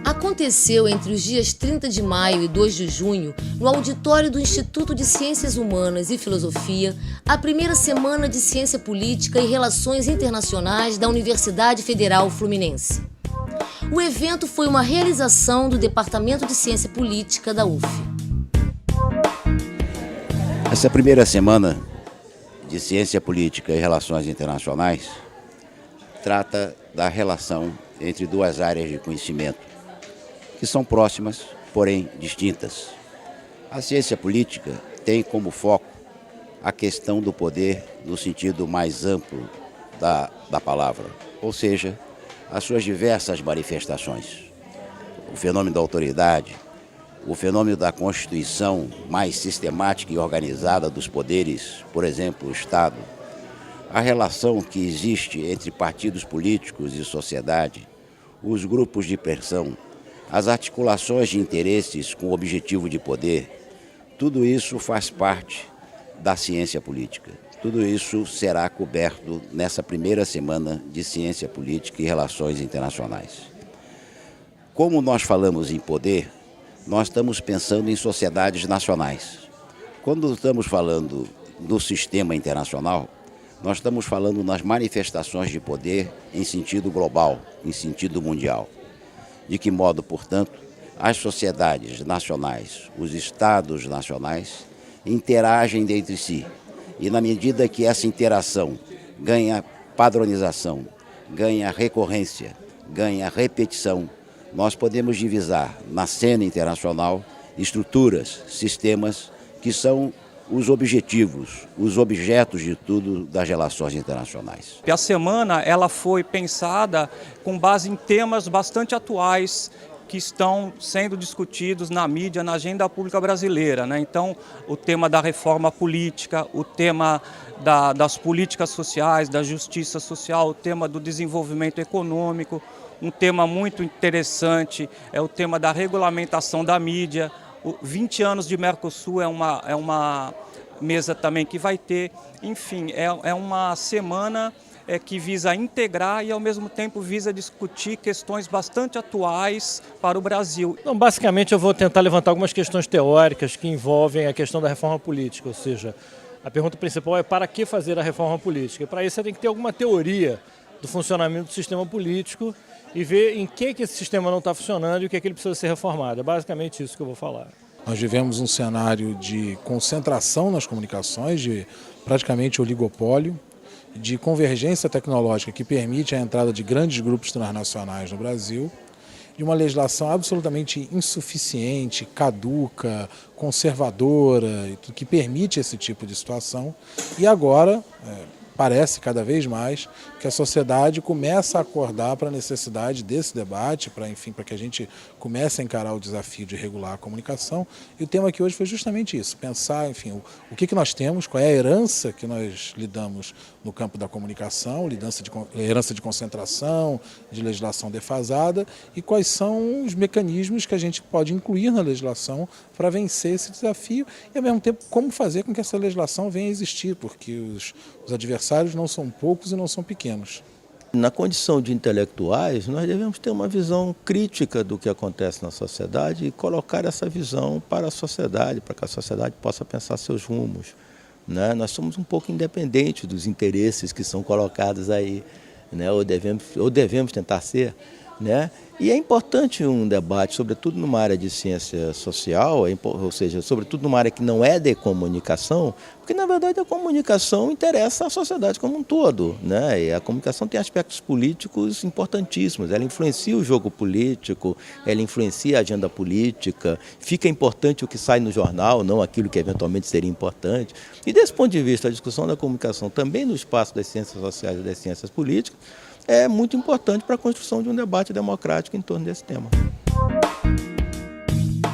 Aconteceu entre os dias 30 de maio e 2 de junho, no auditório do Instituto de Ciências Humanas e Filosofia, a primeira semana de Ciência Política e Relações Internacionais da Universidade Federal Fluminense. O evento foi uma realização do Departamento de Ciência Política da UF. Essa primeira semana de Ciência Política e Relações Internacionais trata da relação entre duas áreas de conhecimento que são próximas, porém distintas. A ciência política tem como foco a questão do poder no sentido mais amplo da palavra, ou seja, as suas diversas manifestações. O fenômeno da autoridade, o fenômeno da constituição mais sistemática e organizada dos poderes, por exemplo, o Estado, a relação que existe entre partidos políticos e sociedade, os grupos de pressão, as articulações de interesses com o objetivo de poder, tudo isso faz parte da ciência política. Tudo isso será coberto nessa primeira semana de Ciência Política e Relações Internacionais. Como nós falamos em poder, nós estamos pensando em sociedades nacionais. Quando estamos falando do sistema internacional, nós estamos falando nas manifestações de poder em sentido global, em sentido mundial. De que modo, portanto, as sociedades nacionais, os estados nacionais, interagem entre si. E na medida que essa interação ganha padronização, ganha recorrência, ganha repetição, nós podemos divisar na cena internacional estruturas, sistemas que são os objetivos, os objetos de tudo das relações internacionais. A semana ela foi pensada com base em temas bastante atuais que estão sendo discutidos na mídia, na agenda pública brasileira, né? Então, o tema da reforma política, o tema das políticas sociais, da justiça social, o tema do desenvolvimento econômico, um tema muito interessante é o tema da regulamentação da mídia. 20 anos de Mercosul é uma mesa também que vai ter. Enfim, é uma semana que visa integrar e, ao mesmo tempo, visa discutir questões bastante atuais para o Brasil. Então, basicamente, eu vou tentar levantar algumas questões teóricas que envolvem a questão da reforma política, ou seja, a pergunta principal é para que fazer a reforma política? E para isso você tem que ter alguma teoria do funcionamento do sistema político e ver em que esse sistema não está funcionando e o que ele precisa ser reformado. É basicamente isso que eu vou falar. Nós vivemos um cenário de concentração nas comunicações, de praticamente oligopólio, de convergência tecnológica que permite a entrada de grandes grupos transnacionais no Brasil, de uma legislação absolutamente insuficiente, caduca, conservadora, que permite esse tipo de situação. E agora, parece cada vez mais que a sociedade começa a acordar para a necessidade desse debate, para que a gente comece a encarar o desafio de regular a comunicação. E o tema aqui hoje foi justamente isso, pensar, o que nós temos, qual é a herança que nós lidamos no campo da comunicação, herança de concentração, de legislação defasada, e quais são os mecanismos que a gente pode incluir na legislação para vencer esse desafio e, ao mesmo tempo, como fazer com que essa legislação venha a existir, porque os adversários não são poucos e não são pequenos. Na condição de intelectuais, nós devemos ter uma visão crítica do que acontece na sociedade e colocar essa visão para a sociedade, para que a sociedade possa pensar seus rumos, né? Nós somos um pouco independentes dos interesses que são colocados aí, né? ou devemos tentar ser, né? E é importante um debate, sobretudo numa área de ciência social, ou seja, sobretudo numa área que não é de comunicação, porque na verdade a comunicação interessa a sociedade como um todo, né? E a comunicação tem aspectos políticos importantíssimos, ela influencia o jogo político, ela influencia a agenda política, fica importante o que sai no jornal, não aquilo que eventualmente seria importante. E desse ponto de vista, a discussão da comunicação também no espaço das ciências sociais e das ciências políticas é muito importante para a construção de um debate democrático em torno desse tema.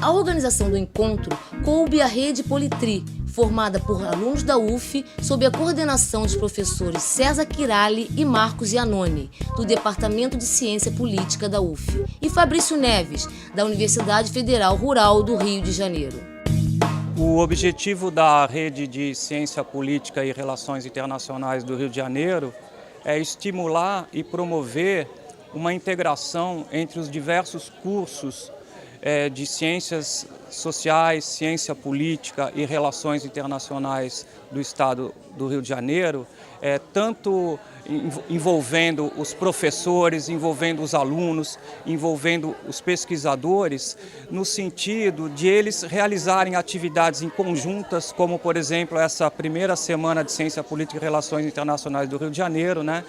A organização do encontro coube à Rede Politri, formada por alunos da UF, sob a coordenação dos professores César Quirali e Marcos Iannone, do Departamento de Ciência Política da UF, e Fabrício Neves, da Universidade Federal Rural do Rio de Janeiro. O objetivo da Rede de Ciência Política e Relações Internacionais do Rio de Janeiro é estimular e promover uma integração entre os diversos cursos de Ciências Sociais, Ciência Política e Relações Internacionais do Estado do Rio de Janeiro, tanto envolvendo os professores, envolvendo os alunos, envolvendo os pesquisadores, no sentido de eles realizarem atividades em conjuntas, como, por exemplo, essa primeira semana de Ciência Política e Relações Internacionais do Rio de Janeiro, né?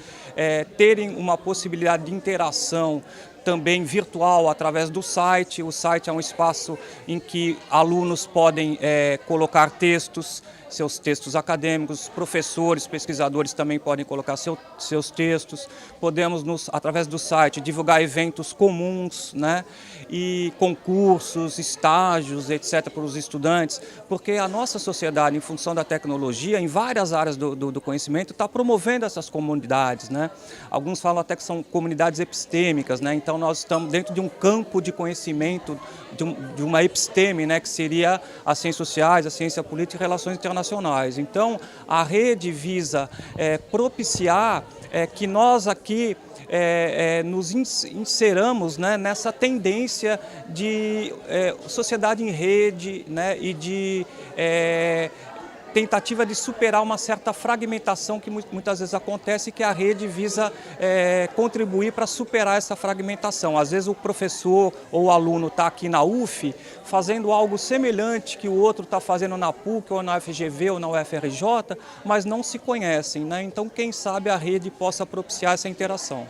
Terem uma possibilidade de interação também virtual através do site. O site é um espaço em que alunos podem colocar textos, seus textos acadêmicos, professores, pesquisadores também podem colocar seus textos. Podemos, através do site, divulgar eventos comuns, né? E concursos, estágios, etc., para os estudantes, porque a nossa sociedade, em função da tecnologia, em várias áreas do conhecimento, está promovendo essas comunidades, né? Alguns falam até que são comunidades epistêmicas, né? Então nós estamos dentro de um campo de conhecimento, de uma episteme, né? Que seria as ciências sociais, a ciência política e relações internacionais. Então a rede visa propiciar que nós aqui nos inseramos, né, nessa tendência de sociedade em rede, né, e de tentativa de superar uma certa fragmentação que muitas vezes acontece, e que a rede visa contribuir para superar essa fragmentação. Às vezes o professor ou o aluno está aqui na UF fazendo algo semelhante que o outro está fazendo na PUC ou na FGV ou na UFRJ, mas não se conhecem, né? Então, quem sabe a rede possa propiciar essa interação.